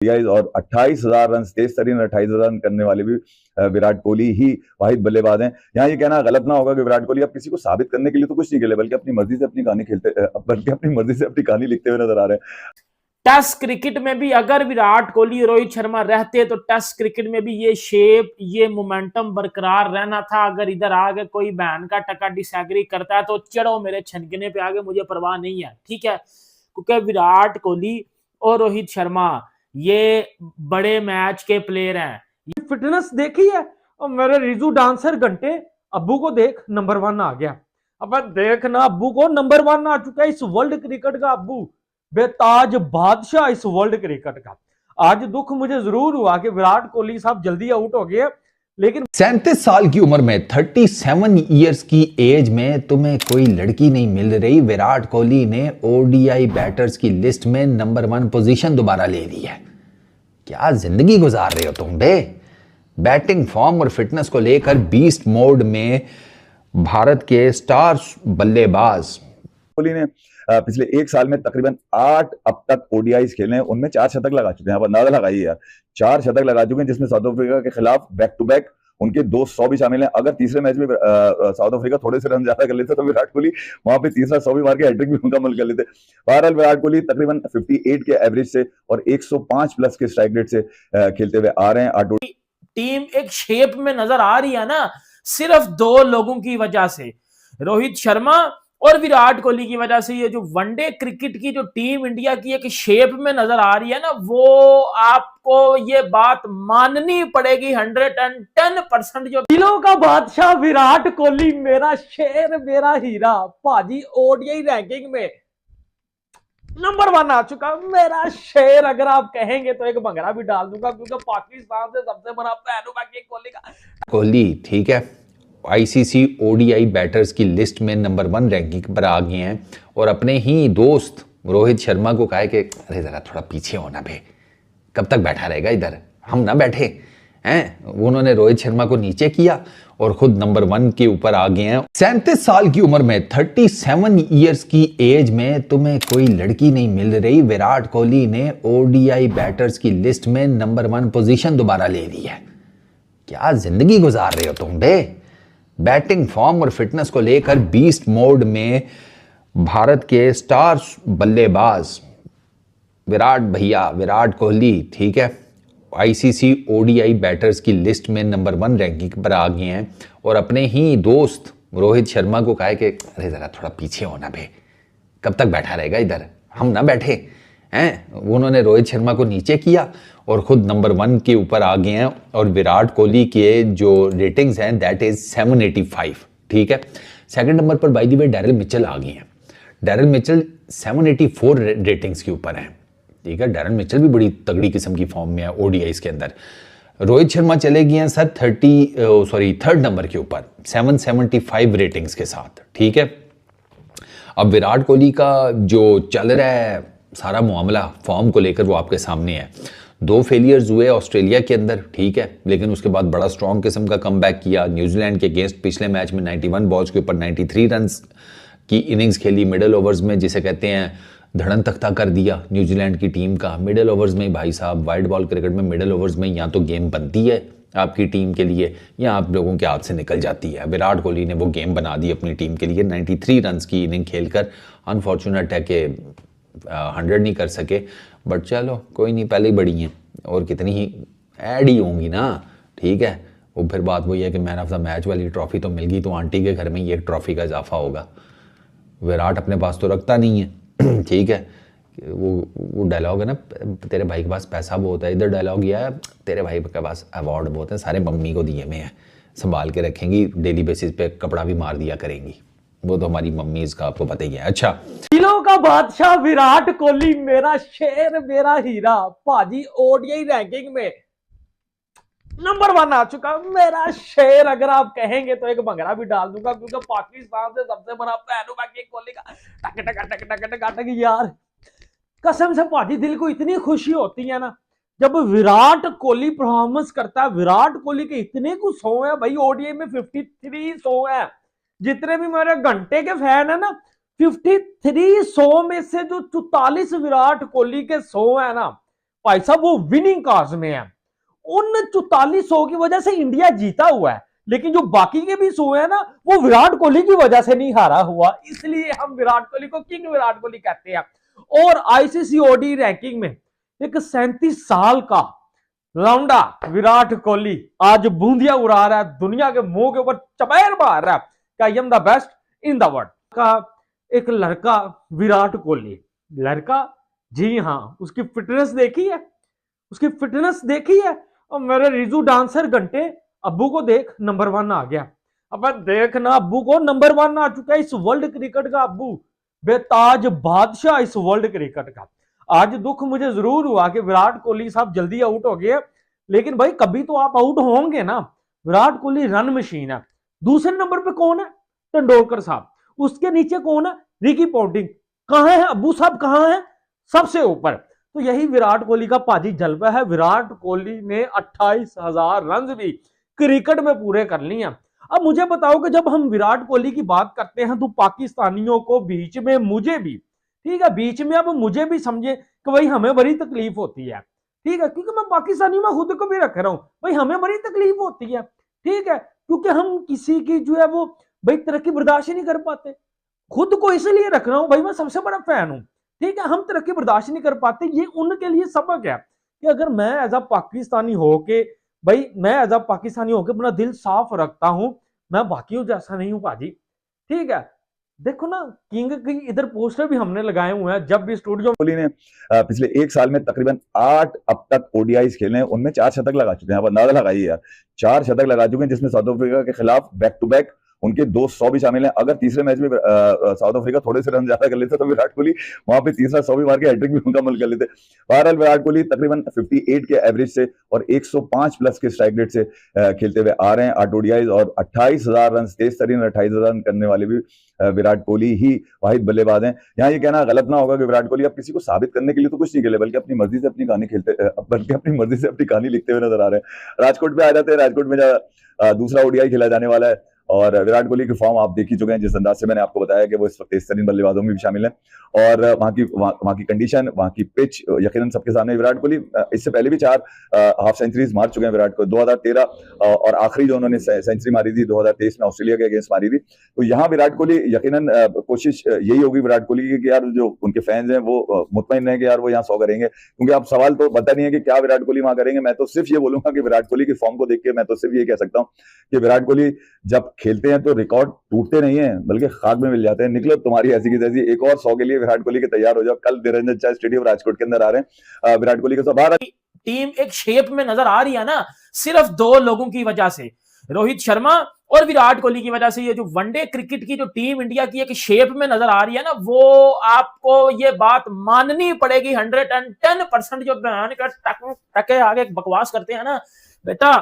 Guys, और 28,000 run, तेज तरीन 28,000 run करने वाले भी विराट कोहली ही वाहिद बल्लेबाज हैं। यहाँ ये कहना गलत ना होगा कि विराट कोहली अब किसी को साबित करने के लिए तो कुछ नहीं खेले, बल्कि अपनी मर्जी से अपनी कहानी बल्कि अपनी मर्जी से अपनी कहानी लिखते हुए नजर आ रहे हैं। टेस्ट क्रिकेट में भी अगर विराट कोहली रोहित शर्मा रहते तो टेस्ट क्रिकेट में भी ये शेप, ये मोमेंटम बरकरार रहना था। अगर इधर आगे कोई बहन का टका डिसएग्री करता है तो चढ़ो मेरे छनकने पे, आगे मुझे परवाह नहीं है, ठीक है। क्योंकि विराट कोहली और रोहित शर्मा ये बड़े मैच के प्लेयर हैं। ये फिटनेस देखी है, और मेरे रिजू डांसर घंटे अब्बू को देख नंबर 1 आ गया। अब देखना अब्बू को नंबर 1 आ चुका है इस वर्ल्ड क्रिकेट का। अब्बू बेताज बादशाह इस वर्ल्ड क्रिकेट का। आज दुख मुझे जरूर हुआ कि विराट कोहली साहब जल्दी आउट हो गए, लेकिन 37 साल की उम्र में 37 ईयर्स की एज में तुम्हें कोई लड़की नहीं मिल रही। विराट कोहली ने ओडीआई बैटर्स की लिस्ट में नंबर 1 पोजीशन दोबारा ले ली है। क्या जिंदगी गुजार रहे हो तुम बे। बैटिंग फॉर्म और फिटनेस को लेकर बीस्ट मोड में भारत के स्टार बल्लेबाज कोहली ने पिछले एक साल में तकरीबन 8 अब तक ओडीआईज खेले हैं, उनमें 4 शतक लगा चुके हैं। आप अंदाजा लगाइए यार, 4 शतक लगा चुके हैं, जिसमें साउथ अफ्रीका के खिलाफ बैक टू बैक उनके 200 भी शामिल हैं। अगर तीसरे मैच में साउथ अफ्रीका थोड़े से रन ज्यादा कर लेते तो विराट कोहली वहां पे तीसरा 100 भी मार के हैट्रिक भी मुकम्मल कर लेते। बहरहाल विराट कोहली तकरीबन 58 के एवरेज से और 105 प्लस के स्ट्राइक रेट से खेलते हुए आ रहे हैं। टीम एक शेप में नजर आ रही है ना, सिर्फ 2 लोगों की वजह से, रोहित शर्मा और विराट कोहली की वजह से। ये जो वनडे क्रिकेट की जो टीम इंडिया की एक शेप में नजर आ रही है ना, वो आपको ये बात माननी पड़ेगी 110%। जो दिलों का बादशाह विराट कोहली, मेरा शेर मेरा हीरा, भाजी ओडीआई रैंकिंग में नंबर 1 आ चुका। मेरा शेर अगर आप कहेंगे तो एक भंगड़ा भी डाल दूंगा, क्योंकि पाकिस्तान से सबसे बड़ा फैन कोहली का। कोहली ठीक है, आईसीसी ओडीआई बैटर्स की लिस्ट में नंबर 1 रैंकिंग पर आ गए हैं, और अपने ही दोस्त रोहित शर्मा को कहा कि अरे जरा थोड़ा पीछे होना बे, कब तक बैठा रहेगा इधर, हम ना बैठे हैं। उन्होंने रोहित शर्मा को नीचे किया और खुद नंबर 1 के ऊपर आ गए हैं। 37 साल की उम्र में 37 ईयर्स की एज में तुम्हें कोई लड़की नहीं मिल रही। विराट कोहली ने ओडीआई बैटर्स की लिस्ट में नंबर 1 पोजीशन दोबारा ले ली है। क्या जिंदगी गुजार रहे हो तुम बे। बैटिंग फॉर्म और फिटनेस को लेकर बीस्ट मोड में भारत के स्टार बल्लेबाज विराट कोहली ठीक है, आईसीसी ओडीआई बैटर्स की लिस्ट में नंबर 1 रैंकिंग पर आ गए हैं, और अपने ही दोस्त रोहित शर्मा को कहा कि अरे जरा थोड़ा पीछे होना बे, कब तक बैठा रहेगा इधर, हम ना बैठे हैं। उन्होंने रोहित शर्मा को नीचे किया और खुद नंबर 1 के ऊपर आ गए हैं। और विराट कोहली के जो रेटिंग्स हैं दैट इज 785, ठीक है। सेकंड नंबर पर by the way Daryl Mitchell आ गए हैं। डैरिल मिचेल 784 रेटिंग्स के ऊपर हैं, ठीक है। डैरिल मिचेल भी बड़ी तगड़ी किस्म की फॉर्म में है ओडीआईस के अंदर। रोहित शर्मा चले गए हैं सर थर्ड नंबर के ऊपर 775 रेटिंग्स के साथ, ठीक है। अब विराट कोहली का जो चल रहा है सारा मामला फॉर्म को लेकर वो आपके सामने है। 2 फेलियर्स हुए ऑस्ट्रेलिया के अंदर, ठीक है, लेकिन उसके बाद बड़ा स्ट्रॉन्ग किस्म का कमबैक किया। न्यूजीलैंड के अगेंस्ट पिछले मैच में 91 बॉल्स के ऊपर 93 रन की इनिंग्स खेली मिडिल ओवर्स में, जिसे कहते हैं धड़न तख्ता कर दिया न्यूजीलैंड की टीम का। मिडिल ओवर्स में भाई साहब, वाइड बॉल क्रिकेट में मिडिल ओवर्स में या तो गेम बनती है आपकी टीम के लिए या आप लोगों के हाथ से निकल जाती है। विराट कोहली ने वो गेम बना दी अपनी टीम के लिए। 93 रन की इनिंग खेलकर अनफॉर्चुनेट है कि 100 नहीं कर सके, बट चलो कोई नहीं, पहले ही बड़ी हैं और कितनी ही ऐड ही होंगी ना, ठीक है। वो फिर बात वही है कि मैन ऑफ द मैच वाली ट्रॉफी तो मिल गई, तो आंटी के घर में ये ट्रॉफी का इजाफा होगा। विराट अपने पास तो रखता नहीं है, ठीक है। वो डायलॉग है ना, तेरे भाई के पास पैसा बहुत है, इधर डायलॉग ये है तेरे भाई के पास अवार्ड बहुत है, सारे मम्मी को दिए में है, संभाल के रखेंगी, डेली बेसिस पे कपड़ा भी मार दिया करेंगी। वो तो हमारी मम्मी, इसका आपको पता ही है। अच्छा, दिलों का बादशाह विराट कोहली, मेरा शेर मेरा हीरा, भाजी ओडीआई रैंकिंग में नंबर 1 आ चुका। मेरा शेर अगर आप कहेंगे तो एक भंगड़ा भी डाल दूंगा, क्योंकि पाकिस्तान से सबसे बड़ा फैन हूं कोहली का। टक टक टक टक टक टक टक यार, कसम से भाजी दिल को इतनी खुशी होती है ना जब विराट कोहली परफॉर्मेंस करता है। विराट कोहली के इतने कुछ 100 है भाई, ओडीआई में 53 100 है। जितने भी मेरे घंटे के फैन है ना, 53 100 में से जो 44 विराट कोहली के 100 है ना भाई साहब वो विनिंग कार्ड में है। उन 44 की वजह से इंडिया जीता हुआ है, लेकिन जो बाकी के भी 100 है ना, वो विराट कोहली की वजह से नहीं हारा हुआ, इसलिए हम विराट कोहली को किंग विराट कोहली कहते हैं। और आईसीसी ओडी रैंकिंग में एक 37 साल का लौंडा विराट कोहली आज बूंदिया उड़ा रहा है, दुनिया के मुंह के ऊपर चपेर मार रहा है कि I am the best in the world का एक लड़का विराट कोहली। लड़का, जी हाँ, उसकी फिटनेस देखी है, उसकी फिटनेस देखी है। और मेरे रिजू डांसर घंटे अब्बू को देख नंबर 1 आ गया। अब देखना अब्बू को नंबर 1 आ चुका है इस वर्ल्ड क्रिकेट का। अब्बू बेताज बादशाह इस वर्ल्ड क्रिकेट का। आज दुख मुझे जरूर हुआ कि विराट कोहली साहब जल्दी आउट हो गए, लेकिन भाई कभी तो आप आउट होंगे ना। विराट कोहली रन मशीन है। दूसरे नंबर पे कौन है? तेंदुलकर साहब। उसके नीचे कौन है? Ricky Ponting. कहां है अब्बू साहब, कहां है? सबसे ऊपर। तो यही विराट कोहली का पाजी जलवा है। विराट कोहली ने 28,000 रन भी क्रिकेट में पूरे कर लिए। अब मुझे बताओ कि जब हम विराट कोहली की बात करते हैं तो पाकिस्तानियों को बीच में, मुझे भी, ठीक है, बीच में अब मुझे भी समझे कि भाई हमें बड़ी तकलीफ होती है, ठीक है, क्योंकि मैं पाकिस्तानी में खुद को भी रख रहा हूं, भाई हमें बड़ी तकलीफ होती है, ठीक है, क्योंकि हम किसी की जो है वो भाई तरक्की बर्दाश्त ही नहीं कर पाते। खुद को इसलिए रख रहा हूं, भाई मैं सबसे बड़ा फैन हूं, ठीक है, हम तरक्की बर्दाश्त नहीं कर पाते। ये उनके लिए सबक है कि अगर मैं एज अ पाकिस्तानी होके, भाई मैं एज अ पाकिस्तानी होके अपना दिल साफ रखता हूं, मैं बाकियों जैसा नहीं हूं पाजी, ठीक है। देखो ना, किंग की इधर पोस्टर भी हमने लगाए हुए हैं। जब भी स्टूडियो कोहली ने पिछले एक साल में तकरीबन 8 अब तक ओडीआईस खेले हैं, उनमें 4 शतक लगा चुके हैं। अब अंदाजा लगाइए यार, 4 शतक लगा चुके हैं, जिसमें साउथ अफ्रीका के खिलाफ बैक टू बैक उनके 200 भी शामिल हैं। अगर तीसरे मैच में साउथ अफ्रीका थोड़े से रन ज्यादा कर लेते तो विराट कोहली वहां पे तीसरा 100 भी मार के हैट्रिक भी मुकम्मल कर लेते। बहरहाल विराट कोहली तकरीबन 58 के एवरेज से और 105 प्लस के स्ट्राइक रेट से खेलते हुए आ रहे हैं 8 ओडीआईस, और 28,000 रन, तेज तरीन 28,000 रन करने वाले भी विराट कोहली ही वाहिद बल्लेबाज हैं। यहाँ ये कहना गलत ना होगा कि विराट कोहली अब किसी को साबित करने के लिए तो कुछ नहीं खेले, बल्कि अपनी मर्जी से अपनी कहानी बल्कि अपनी मर्जी से अपनी कहानी लिखते हुए नजर आ रहे हैं। राजकोट पे आ जाते हैं। राजकोट में दूसरा ओडीआई खेला जाने वाला है, और विराट कोहली की फॉर्म आप देख ही चुके हैं, जिस अंदाज से मैंने आपको बताया कि वो इस वक्त तेज तरीन बल्लेबाजों में भी शामिल है। और वहाँ की कंडीशन, वहाँ की पिच यकीनन सबके सामने। विराट कोहली इससे पहले भी 4 हाफ सेंचुरीज मार चुके हैं विराट को, 2013 और आखिरी जो उन्होंने सेंचुरी मारी थी 2023 में ऑस्ट्रेलिया के अगेंस्ट मारी थी। तो यहाँ विराट कोहली यकीनन कोशिश यही होगी विराट कोहली की कि यार जो उनके फैंस हैं वो मुतमईन है कि यार वो यहाँ 100 करेंगे, क्योंकि अब सवाल तो पता नहीं है कि क्या विराट कोहली वहां करेंगे। मैं तो सिर्फ ये बोलूंगा कि विराट कोहली की फॉर्म को देख के मैं तो सिर्फ ये कह सकता हूँ कि विराट कोहली जब खेलते हैं तो रिकॉर्ड टूटते नहीं है, बल्कि खाक में मिल जाते हैं। निकलो तुम्हारी ऐसी की तैसी, एक और 100 के लिए विराट कोहली के तैयार हो जाओ। कल निरंजन चाय स्टेडियम राजकोट के अंदर आ रहे हैं विराट कोहली के साथ। टीम एक शेप में नजर आ रही है ना, सिर्फ 2 लोगों की वजह से, रोहित शर्मा और विराट कोहली की वजह से। ये जो वनडे क्रिकेट की जो टीम इंडिया की एक शेप में नजर आ रही है ना, वो आपको ये बात माननी पड़ेगी 110%। जो बयान कर टके आगे बकवास करते हैं ना बेटा,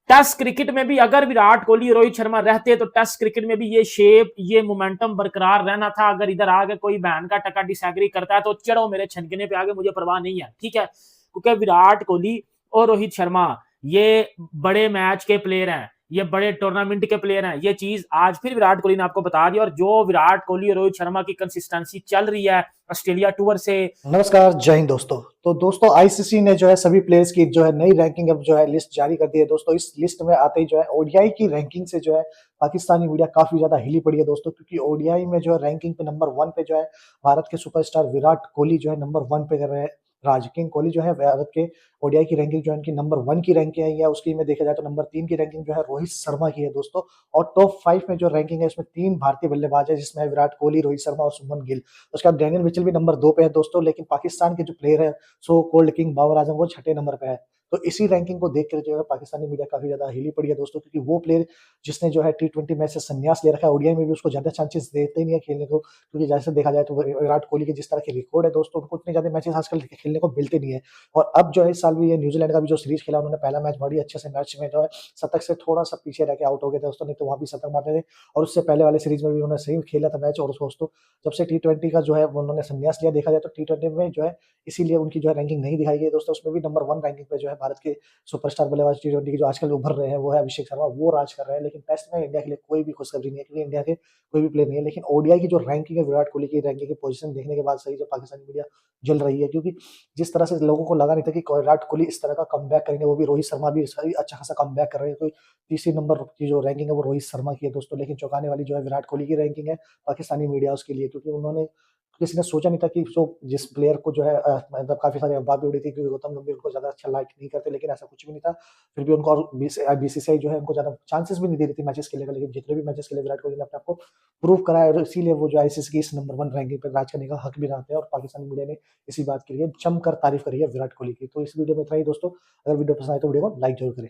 टेस्ट क्रिकेट में भी अगर विराट कोहली रोहित शर्मा रहते तो टेस्ट क्रिकेट में भी ये शेप, ये मोमेंटम बरकरार रहना था। अगर इधर आगे कोई बहन का टका डिसएग्री करता है तो चढ़ो मेरे छनकने पे आगे, मुझे परवाह नहीं है, ठीक है, क्योंकि विराट कोहली और रोहित शर्मा ये बड़े मैच के प्लेयर हैं, ये बड़े टूर्नामेंट के प्लेयर हैं। ये चीज आज फिर विराट कोहली ने आपको बता दी। और जो विराट कोहली और रोहित शर्मा की कंसिस्टेंसी चल रही है ऑस्ट्रेलिया टूर से। नमस्कार, जय हिंद दोस्तों। तो दोस्तों आईसीसी ने जो है सभी प्लेयर्स की जो है नई रैंकिंग अब जो है लिस्ट जारी कर दी है दोस्तों। इस लिस्ट में आते ही जो है ओडीआई की रैंकिंग से जो है पाकिस्तानी मीडिया काफी ज्यादा हिली पड़ी है दोस्तों, क्योंकि ओडीआई में जो है रैंकिंग पे नंबर 1 पे जो है भारत के सुपरस्टार विराट कोहली जो है नंबर 1 पे कर रहे हैं। राज किंग कोहली जो है भारत के ओडीआई की रैंकिंग जो है उनकी नंबर 1 की रैंकिंग है, या उसकी में देखा जाए तो नंबर 3 की रैंकिंग जो है रोहित शर्मा की है दोस्तों। और टॉप 5 में जो रैंकिंग है उसमें 3 भारतीय बल्लेबाज है, जिसमें विराट कोहली, रोहित शर्मा और शुभमन गिल। उसके बाद डैनियल मिचेल भी नंबर 2 पे है दोस्तों, लेकिन पाकिस्तान के जो प्लेयर है so cold king Babar Azam वो 6ठे नंबर पे है। तो इसी रैंकिंग को देखकर जो है पाकिस्तानी मीडिया काफी ज्यादा हिली पड़ी है दोस्तों, क्योंकि वो प्लेयर जिसने जो है टी20 मैच से संन्यास ले रखा है, ओडीआई में भी उसको ज्यादा चांसेस देते ही नहीं है खेलने को, क्योंकि जैसे देखा जाए तो विराट कोहली के जिस तरह के रिकॉर्ड है दोस्तों, उनको इतने ज्यादा मैचेस आजकल खेलने को मिलते नहीं है। और अब जो है इस साल भी ये न्यूजीलैंड का भी जो सीरीज खेला, उन्होंने पहला मैच बड़ी अच्छे से मैच में जो है शतक से थोड़ा सा पीछे रह के आउट हो गए थे दोस्तों, नहीं तो वहां भी शतक मारते थे। और उससे पहले वाले सीरीज में भी उन्होंने सही खेला था मैच। और दोस्तों जब से टी20 का जो है उन्होंने संन्यास लिया, देखा जाए तो टी20 में जो है इसीलिए उनकी जो है रैंकिंग नहीं दिखाई गई दोस्तों। उसमें भी नंबर 1 रैंकिंग पे जो है भारत के सुपरस्टार बल्लेबाज T20 के जो आजकल उभर रहे हैं वो है अभिषेक शर्मा, वो राज कर रहे हैं। लेकिन टेस्ट में इंडिया के लिए कोई भी खुशखबरी नहीं है, क्योंकि इंडिया के कोई भी प्लेयर नहीं है। लेकिन ओडीआई की जो रैंकिंग है, विराट कोहली की रैंकिंग की पोजीशन देखने के बाद सही जो पाकिस्तानी मीडिया जल रही है, क्योंकि जिस तरह से लोगों को लगा नहीं था कि विराट कोहली इस तरह का कमबैक करेंगे, वो भी रोहित शर्मा भी सही अच्छा खासा कमबैक कर रहे हैं। तो तीसरी नंबर की जो रैंकिंग है वो रोहित शर्मा की है दोस्तों। लेकिन चौंकाने वाली जो है विराट कोहली की रैंकिंग है पाकिस्तानी मीडिया उसके लिए, क्योंकि उन्होंने किसी ने सोचा नहीं था कि जो जिस प्लेयर को जो है मतलब काफी सारी अफवाह भी उड़ी थी कि गौतम गंभीर उनको ज्यादा अच्छा लाइक नहीं करते, लेकिन ऐसा कुछ भी नहीं था। फिर भी उनको और बीसीसीआई जो है उनको ज्यादा चांसेस भी नहीं दे रही थी मैचेस खेलने का, लेकिन जितने भी मैचेस खेले विराट कोहली ने अपने आप को प्रूव कराया, और इसीलिए वो जो आईसीसी की इस नंबर 1 रैंकिंग पर राज करने का हक भी रखते हैं। और पाकिस्तानी मीडिया ने इसी बात के लिए जमकर तारीफ करी है विराट कोहली की। तो इस वीडियो में इतना ही दोस्तों। अगर वीडियो पसंद आए तो वीडियो को लाइक जरूर करें।